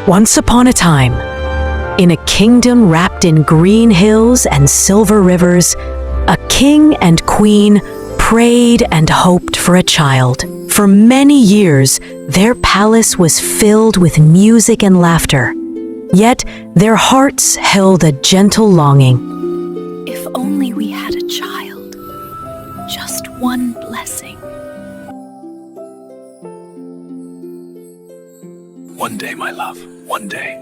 Once upon a time, in a kingdom wrapped in green hills and silver rivers, a king and queen prayed and hoped for a child. For many years, their palace was filled with music and laughter. Yet, their hearts held a gentle longing. If only we had a child. Just one blessing. One day, my love, one day.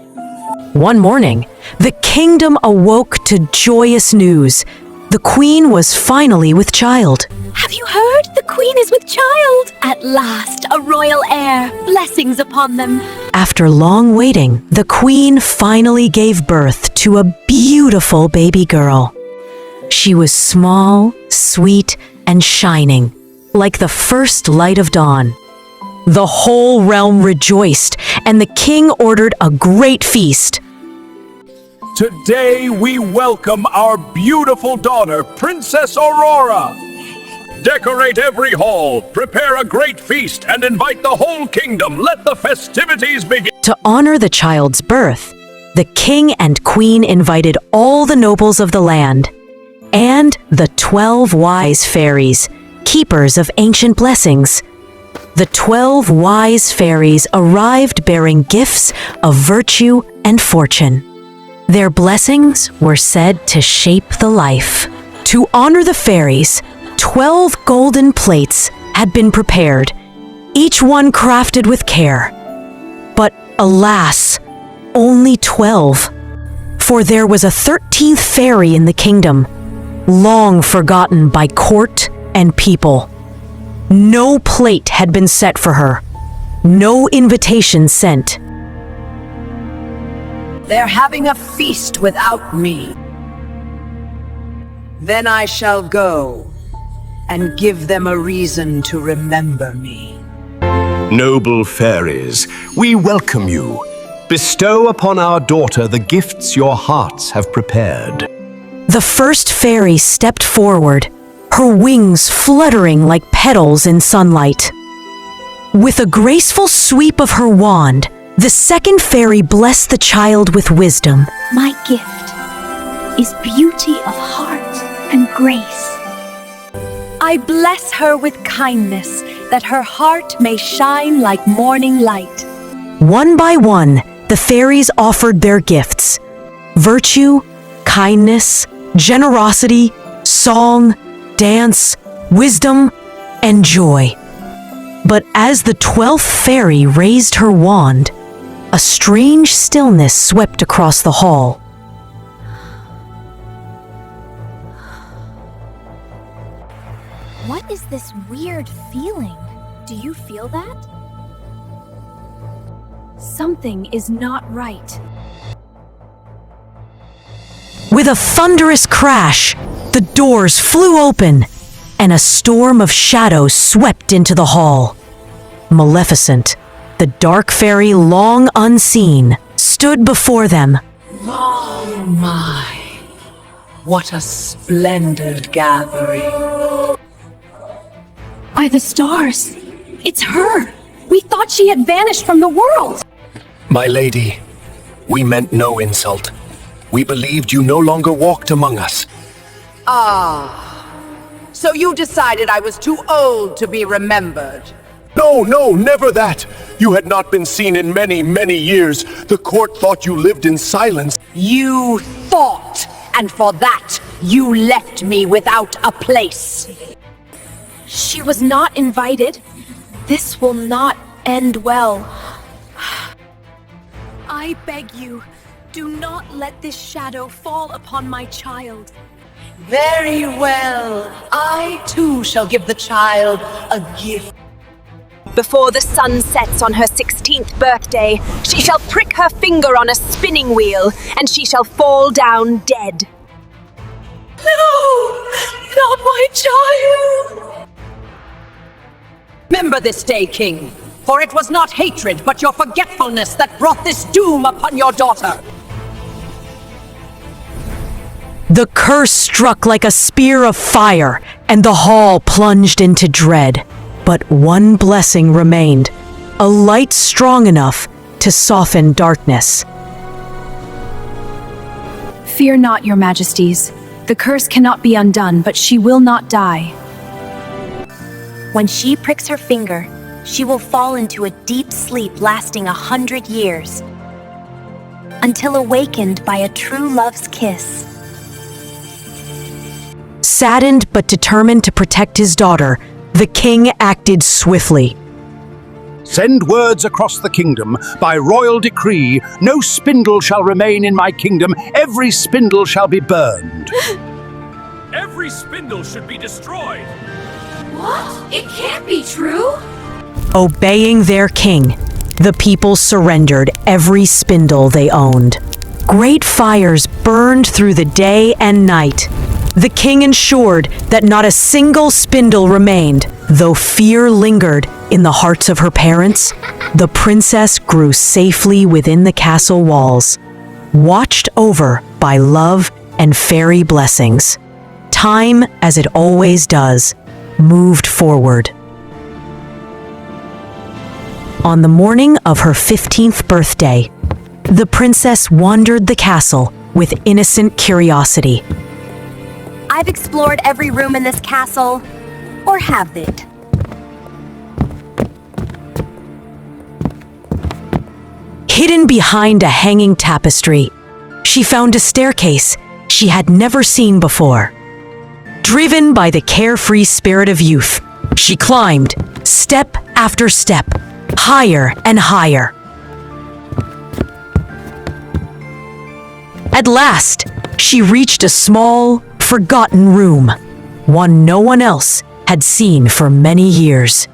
One morning, the kingdom awoke to joyous news. The queen was finally with child. Have you heard? The queen is with child. At last, a royal heir. Blessings upon them. After long waiting, the queen finally gave birth to a beautiful baby girl. She was small, sweet, and shining, like the first light of dawn. The whole realm rejoiced, and the king ordered a great feast. Today we welcome our beautiful daughter, Princess Aurora. Decorate every hall, prepare a great feast, and invite the whole kingdom. Let the festivities begin. To honor the child's birth, the king and queen invited all the nobles of the land and the 12 wise fairies, keepers of ancient blessings. The 12 wise fairies arrived bearing gifts of virtue and fortune. Their blessings were said to shape the life. To honor the fairies, 12 golden plates had been prepared, each one crafted with care. But alas, only 12. For there was a 13th fairy in the kingdom, long forgotten by court and people. No plate had been set for her, no invitation sent. They're having a feast without me. Then I shall go and give them a reason to remember me. Noble fairies, we welcome you. Bestow upon our daughter the gifts your hearts have prepared. The first fairy stepped forward, her wings fluttering like petals in sunlight. With a graceful sweep of her wand, the second fairy blessed the child with wisdom. My gift is beauty of heart and grace. I bless her with kindness, that her heart may shine like morning light. One by one, the fairies offered their gifts: virtue, kindness, generosity, song, dance, wisdom, and joy. But as the 12th fairy raised her wand, a strange stillness swept across the hall. What is this weird feeling? Do you feel that? Something is not right. With a thunderous crash, the doors flew open, and a storm of shadows swept into the hall. Maleficent, the dark fairy long unseen, stood before them. Oh my, what a splendid gathering. By the stars, it's her. We thought she had vanished from the world. My lady, we meant no insult. We believed you no longer walked among us. So you decided I was too old to be remembered. No, never that. You had not been seen in many, many years. The court thought you lived in silence. You thought, and for that, you left me without a place. She was not invited. This will not end well. I beg you, do not let this shadow fall upon my child. Very well. I too shall give the child a gift. Before the sun sets on her 16th birthday, she shall prick her finger on a spinning wheel, and she shall fall down dead. No, not my child. Remember this day, King, for it was not hatred, but your forgetfulness that brought this doom upon your daughter. The curse struck like a spear of fire, and the hall plunged into dread. But one blessing remained, a light strong enough to soften darkness. Fear not, your majesties. The curse cannot be undone, but she will not die. When she pricks her finger, she will fall into a deep sleep lasting 100 years, until awakened by a true love's kiss. Saddened but determined to protect his daughter, the king acted swiftly. Send words across the kingdom. By royal decree, no spindle shall remain in my kingdom. Every spindle shall be burned. Every spindle should be destroyed. What? It can't be true! Obeying their king, the people surrendered every spindle they owned. Great fires burned through the day and night. The king ensured that not a single spindle remained. Though fear lingered in the hearts of her parents, the princess grew safely within the castle walls, watched over by love and fairy blessings. Time, as it always does, moved forward. On the morning of her 15th birthday, the princess wandered the castle with innocent curiosity. I've explored every room in this castle, or have it. Hidden behind a hanging tapestry, she found a staircase she had never seen before. Driven by the carefree spirit of youth, she climbed, step after step, higher and higher. At last, she reached a small, forgotten room, one no one else had seen for many years.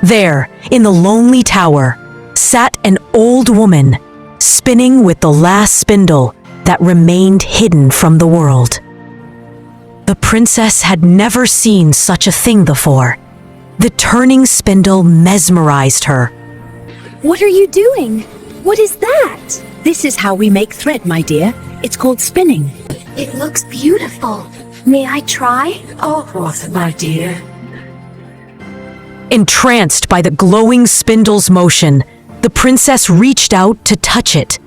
There, in the lonely tower, sat an old woman, spinning with the last spindle that remained hidden from the world. The princess had never seen such a thing before. The turning spindle mesmerized her. What are you doing? What is that? This is how we make thread, my dear. It's called spinning. It looks beautiful. May I try? Oh, what, my dear? Entranced by the glowing spindle's motion, the princess reached out to touch it.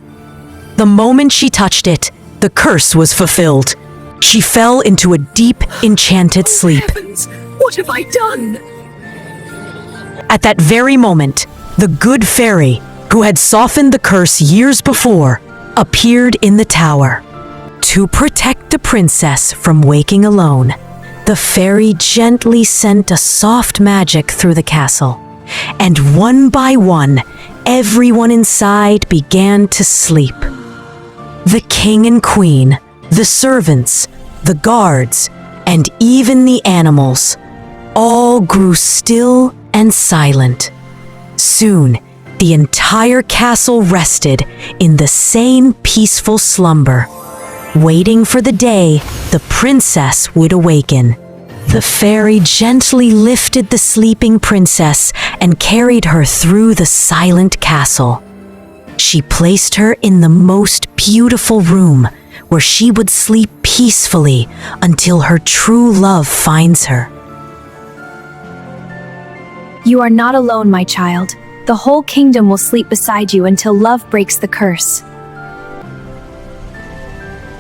The moment she touched it, the curse was fulfilled. She fell into a deep, enchanted sleep. Heavens, what have I done? At that very moment, the good fairy, who had softened the curse years before, appeared in the tower. To protect the princess from waking alone, the fairy gently sent a soft magic through the castle, and one by one, everyone inside began to sleep. The king and queen, the servants, the guards, and even the animals, all grew still and silent. Soon, the entire castle rested in the same peaceful slumber, waiting for the day the princess would awaken. The fairy gently lifted the sleeping princess and carried her through the silent castle. She placed her in the most beautiful room, where she would sleep peacefully until her true love finds her. You are not alone, my child. The whole kingdom will sleep beside you until love breaks the curse.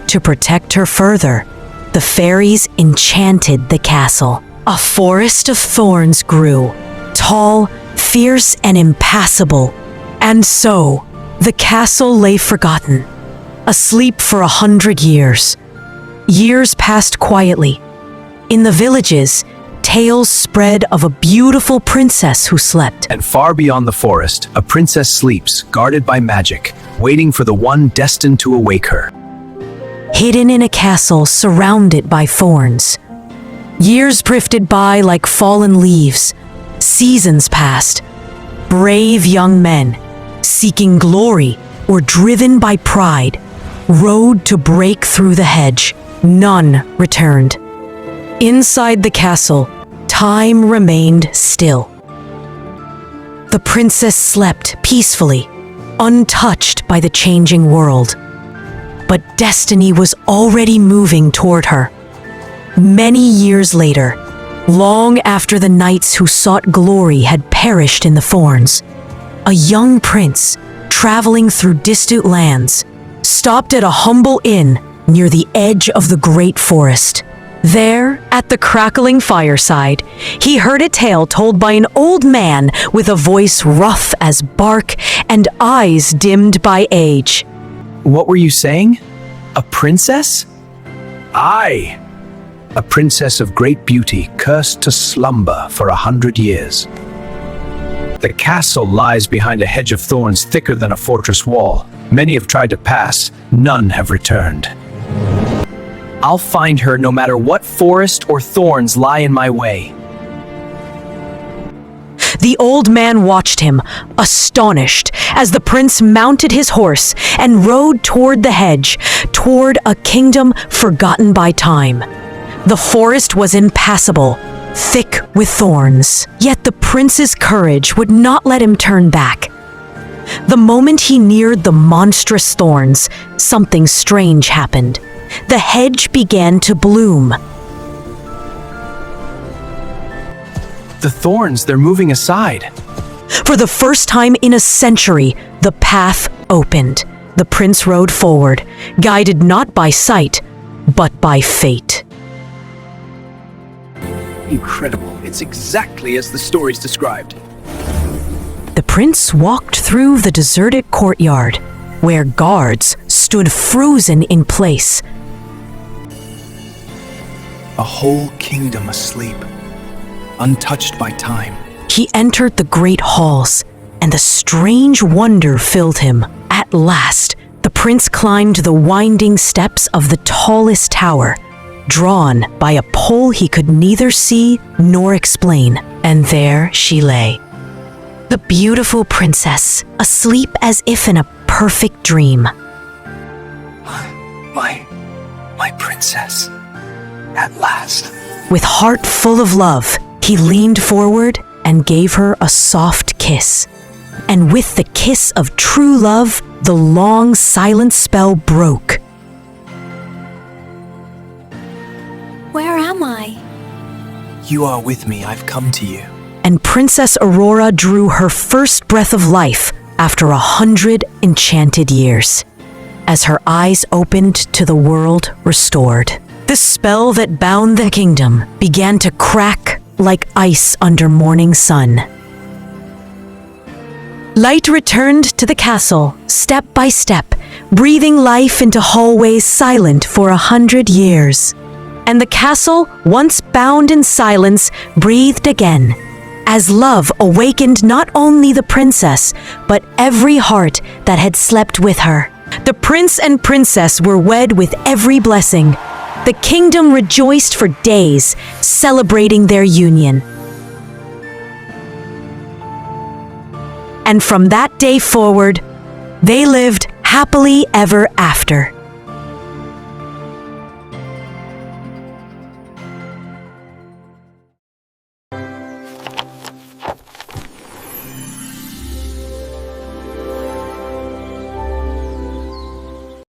To protect her further, the fairies enchanted the castle. A forest of thorns grew, tall, fierce, and impassable. And so, the castle lay forgotten, asleep for 100 years. Years passed quietly. In the villages, tales spread of a beautiful princess who slept. And far beyond the forest, a princess sleeps, guarded by magic, waiting for the one destined to awake her. Hidden in a castle surrounded by thorns. Years drifted by like fallen leaves. Seasons passed. Brave young men, seeking glory or driven by pride, rode to break through the hedge. None returned. Inside the castle, time remained still. The princess slept peacefully, untouched by the changing world. But destiny was already moving toward her. Many years later, long after the knights who sought glory had perished in the thorns, a young prince, traveling through distant lands, stopped at a humble inn near the edge of the great forest. There, at the crackling fireside, he heard a tale told by an old man with a voice rough as bark and eyes dimmed by age. What were you saying? A princess? Aye. A princess of great beauty, cursed to slumber for 100 years. The castle lies behind a hedge of thorns thicker than a fortress wall. Many have tried to pass, none have returned. I'll find her no matter what forest or thorns lie in my way. The old man watched him, astonished, as the prince mounted his horse and rode toward the hedge, toward a kingdom forgotten by time. The forest was impassable, thick with thorns, yet the prince's courage would not let him turn back. The moment he neared the monstrous thorns, something strange happened. The hedge began to bloom. The thorns, they're moving aside. For the first time in a century, the path opened. The prince rode forward, guided not by sight, but by fate. Incredible. It's exactly as the stories described. The prince walked through the deserted courtyard, where guards stood frozen in place. A whole kingdom asleep, untouched by time. He entered the great halls, and a strange wonder filled him. At last, the prince climbed the winding steps of the tallest tower, drawn by a pole he could neither see nor explain. And there she lay, the beautiful princess, asleep as if in a perfect dream. My princess. At last. With heart full of love, he leaned forward and gave her a soft kiss. And with the kiss of true love, the long silent spell broke. Where am I? You are with me, I've come to you. And Princess Aurora drew her first breath of life after 100 enchanted years, as her eyes opened to the world restored. The spell that bound the kingdom began to crack like ice under morning sun. Light returned to the castle, step by step, breathing life into hallways silent for 100 years. And the castle, once bound in silence, breathed again, as love awakened not only the princess, but every heart that had slept with her. The prince and princess were wed with every blessing. The kingdom rejoiced for days, celebrating their union. And from that day forward, they lived happily ever after.